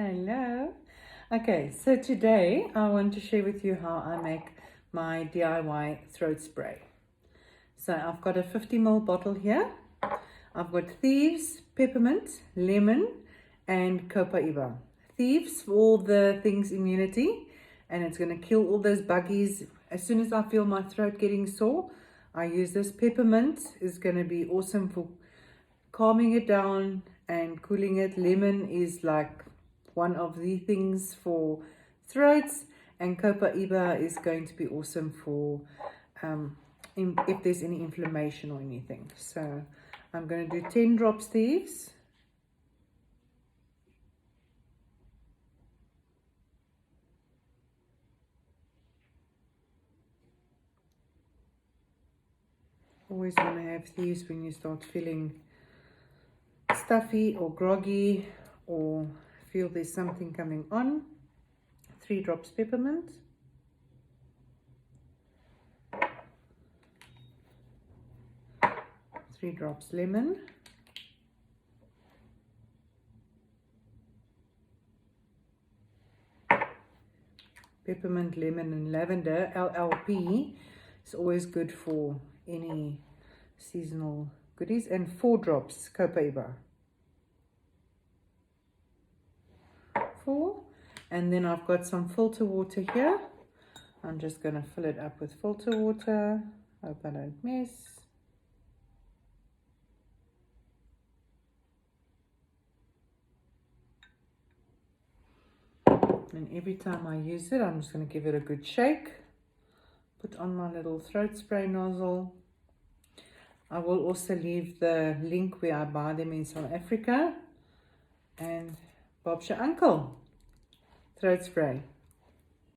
Hello. Okay, so today I want to share with you how I make my DIY throat spray. So I've got a 50 ml bottle here. I've got Thieves, Peppermint, Lemon, and Copaiba. Thieves for all the things immunity, and it's going to kill all those buggies. As soon as I feel my throat getting sore, I use this. Peppermint is going to be awesome for calming it down and cooling it. Lemon is like one of the things for throats, and Copaiba is going to be awesome for if there's any inflammation or anything. So I'm going to do 10 drops Thieves, always want to have Thieves when you start feeling stuffy or groggy or feel there's something coming on. 3 drops Peppermint, 3 drops Lemon, Peppermint, Lemon and Lavender. LLP is always good for any seasonal goodies, and 4 drops Copaiba. 4, and then I've got some filter water here. I'm just going to fill it up with filter water. Hope I don't mess. And every time I use it, I'm just going to give it a good shake. Put on my little throat spray nozzle. I will also leave the link where I buy them in South Africa. And Bob's your uncle throat spray.